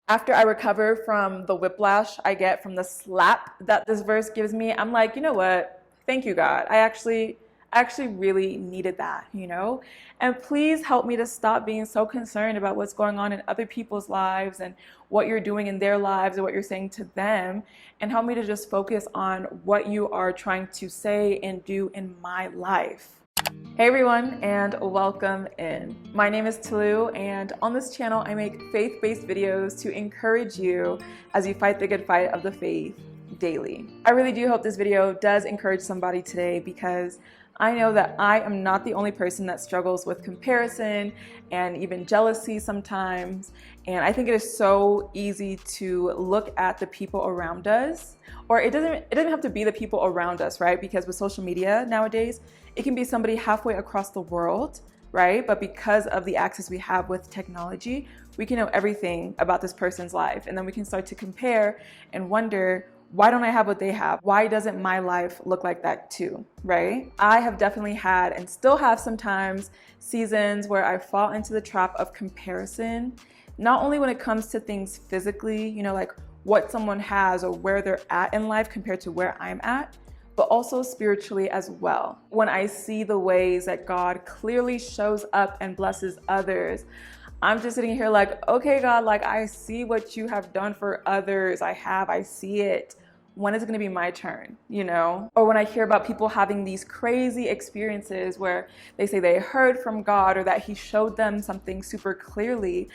After I recover from the whiplash I get from the slap that this verse gives me, I'm like, you know what? Thank you, God. I actually really needed that, you know? And please help me to stop being so concerned about what's going on in other people's lives and what you're doing in their lives and what you're saying to them, and help me to just focus on what you are trying to say and do in my life. Hey everyone, and welcome in. My name is Tolu, and on this channel I make faith-based videos to encourage you as you fight the good fight of the faith daily. I really do hope this video does encourage somebody today, because I know that I am not the only person that struggles with comparison and even jealousy sometimes. And I think it is so easy to look at the people around us, or it doesn't have to be the people around us, right? Because with social media nowadays, it can be somebody halfway across the world, right? But because of the access we have with technology, we can know everything about this person's life. And then we can start to compare and wonder, why don't I have what they have? Why doesn't my life look like that too, right? I have definitely had, and still have sometimes, seasons where I fall into the trap of comparison, not only when it comes to things physically, you know, like what someone has or where they're at in life compared to where I'm at, but also spiritually as well. When I see the ways that God clearly shows up and blesses others, I'm just sitting here like, okay, God, like I see what you have done for others. I see it. When is it gonna be my turn, you know? Or when I hear about people having these crazy experiences where they say they heard from God or that he showed them something super clearly,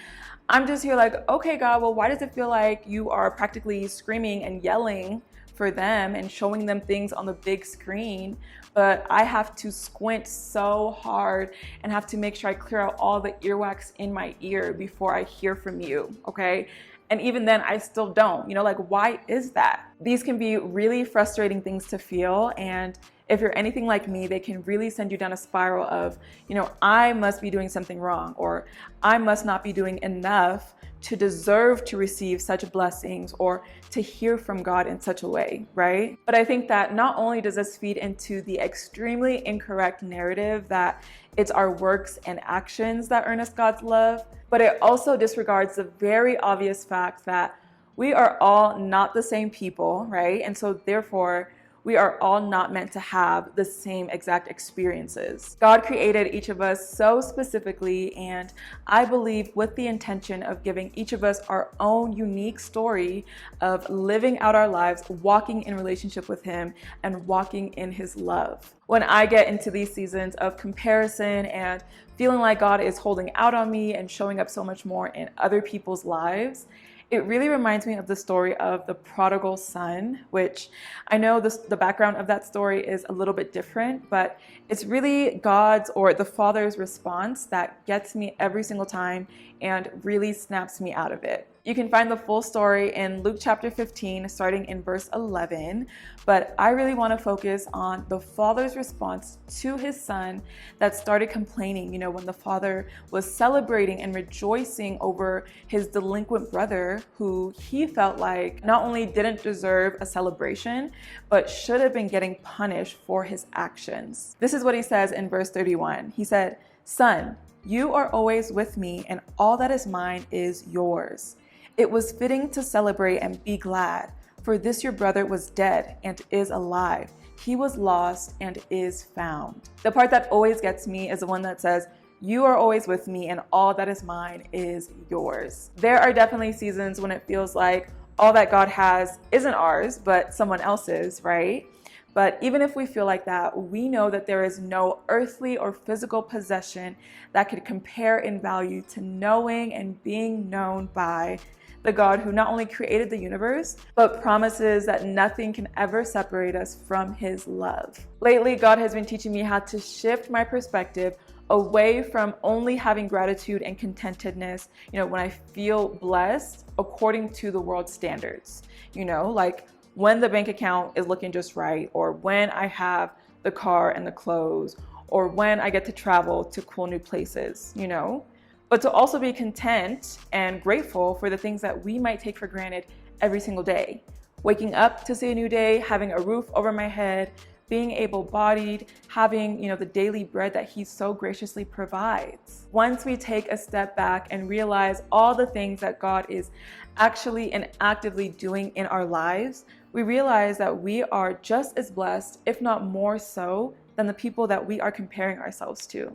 I'm just here like, okay, God, well, why does it feel like you are practically screaming and yelling for them and showing them things on the big screen, but I have to squint so hard and have to make sure I clear out all the earwax in my ear before I hear from you, okay? And even then, I still don't, you know, like, why is that? These can be really frustrating things to feel, and if you're anything like me, they can really send you down a spiral of, you know, I must be doing something wrong, or I must not be doing enough to deserve to receive such blessings or to hear from God in such a way, right? But I think that not only does this feed into the extremely incorrect narrative that it's our works and actions that earn us God's love, but it also disregards the very obvious fact that we are all not the same people, right? And so therefore, we are all not meant to have the same exact experiences. God created each of us so specifically, and I believe with the intention of giving each of us our own unique story of living out our lives, walking in relationship with him, and walking in his love. When I get into these seasons of comparison and feeling like God is holding out on me and showing up so much more in other people's lives, it really reminds me of the story of the prodigal son, which I know the background of that story is a little bit different, but it's really God's or the Father's response that gets me every single time and really snaps me out of it. You can find the full story in Luke chapter 15, starting in verse 11, but I really want to focus on the father's response to his son that started complaining, you know, when the father was celebrating and rejoicing over his delinquent brother, who he felt like not only didn't deserve a celebration, but should have been getting punished for his actions. This is what he says in verse 31. He said, "Son, you are always with me, and all that is mine is yours. It was fitting to celebrate and be glad, for this your brother was dead and is alive. He was lost and is found." The part that always gets me is the one that says, "You are always with me, and all that is mine is yours." There are definitely seasons when it feels like all that God has isn't ours, but someone else's, right? But even if we feel like that, we know that there is no earthly or physical possession that could compare in value to knowing and being known by the God who not only created the universe, but promises that nothing can ever separate us from his love. Lately, God has been teaching me how to shift my perspective away from only having gratitude and contentedness, you know, when I feel blessed according to the world's standards, you know, like when the bank account is looking just right, or when I have the car and the clothes, or when I get to travel to cool new places, you know, but to also be content and grateful for the things that we might take for granted every single day. Waking up to see a new day, having a roof over my head, being able-bodied, having, the daily bread that he so graciously provides. Once we take a step back and realize all the things that God is actually and actively doing in our lives, we realize that we are just as blessed, if not more so, than the people that we are comparing ourselves to.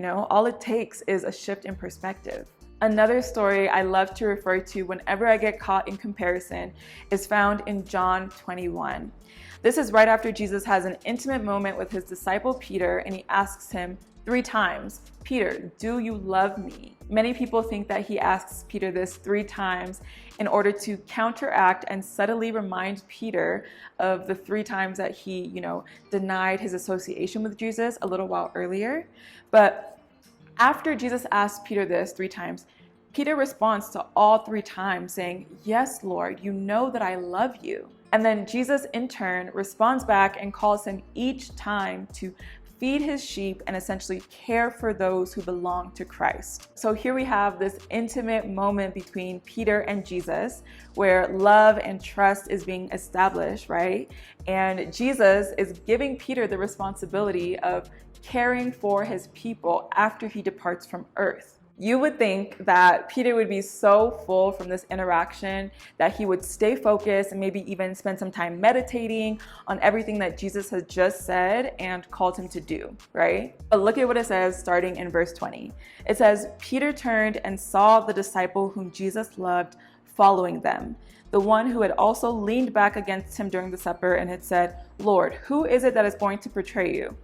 All it takes is a shift in perspective. Another story I love to refer to whenever I get caught in comparison is found in John 21. This is right after Jesus has an intimate moment with his disciple Peter, and he asks him 3 times, "Peter, do you love me?" Many people think that he asks Peter this 3 times in order to counteract and subtly remind Peter of the 3 times that he, denied his association with Jesus a little while earlier. But after Jesus asks Peter this 3 times, Peter responds to all 3 times saying, "Yes, Lord, you know that I love you." And then Jesus in turn responds back and calls him each time to feed his sheep and essentially care for those who belong to Christ. So here we have this intimate moment between Peter and Jesus where love and trust is being established, right? And Jesus is giving Peter the responsibility of caring for his people after he departs from earth. You would think that Peter would be so full from this interaction that he would stay focused and maybe even spend some time meditating on everything that Jesus has just said and called him to do, right? But look at what it says starting in verse 20. It says, "Peter turned and saw the disciple whom Jesus loved following them, the one who had also leaned back against him during the supper and had said, 'Lord, who is it that is going to betray you?'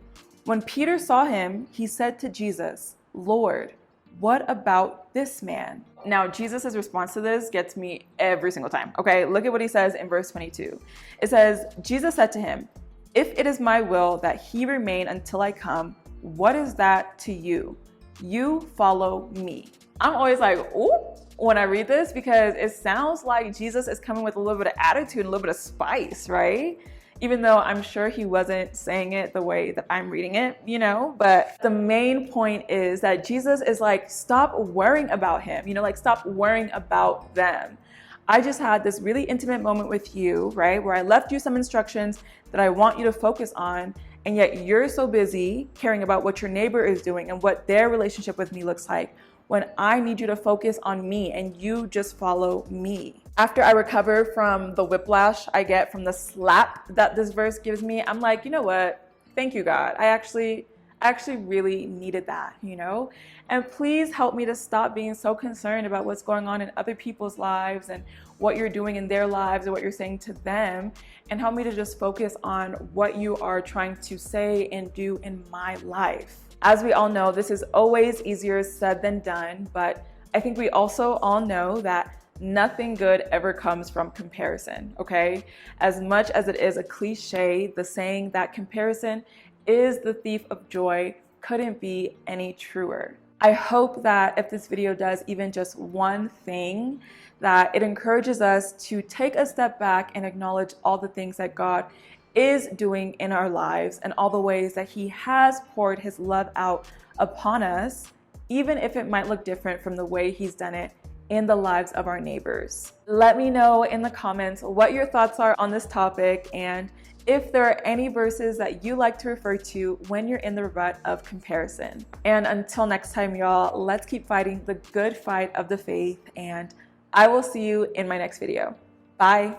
When Peter saw him, he said to Jesus, 'Lord, what about this man?'" Now, Jesus' response to this gets me every single time. Okay, look at what he says in verse 22. It says, "Jesus said to him, 'If it is my will that he remain until I come, what is that to you? You follow me.'" I'm always like, ooh, when I read this, because it sounds like Jesus is coming with a little bit of attitude and a little bit of spice, right? Even though I'm sure he wasn't saying it the way that I'm reading it, but the main point is that Jesus is like, stop worrying about him, stop worrying about them. I just had this really intimate moment with you, right? Where I left you some instructions that I want you to focus on, and yet you're so busy caring about what your neighbor is doing and what their relationship with me looks like, when I need you to focus on me and you just follow me. After I recover from the whiplash I get from the slap that this verse gives me, I'm like, you know what? Thank you, God. I actually really needed that, And please help me to stop being so concerned about what's going on in other people's lives and what you're doing in their lives and what you're saying to them, and help me to just focus on what you are trying to say and do in my life. As we all know, this is always easier said than done, but I think we also all know that nothing good ever comes from comparison, okay? As much as it is a cliche, the saying that comparison is the thief of joy couldn't be any truer. I hope that if this video does even just one thing, that it encourages us to take a step back and acknowledge all the things that God is doing in our lives and all the ways that he has poured his love out upon us, even if it might look different from the way he's done it in the lives of our neighbors. Let me know in the comments what your thoughts are on this topic, and if there are any verses that you like to refer to when you're in the rut of comparison. And until next time, y'all, let's keep fighting the good fight of the faith, and I will see you in my next video. Bye.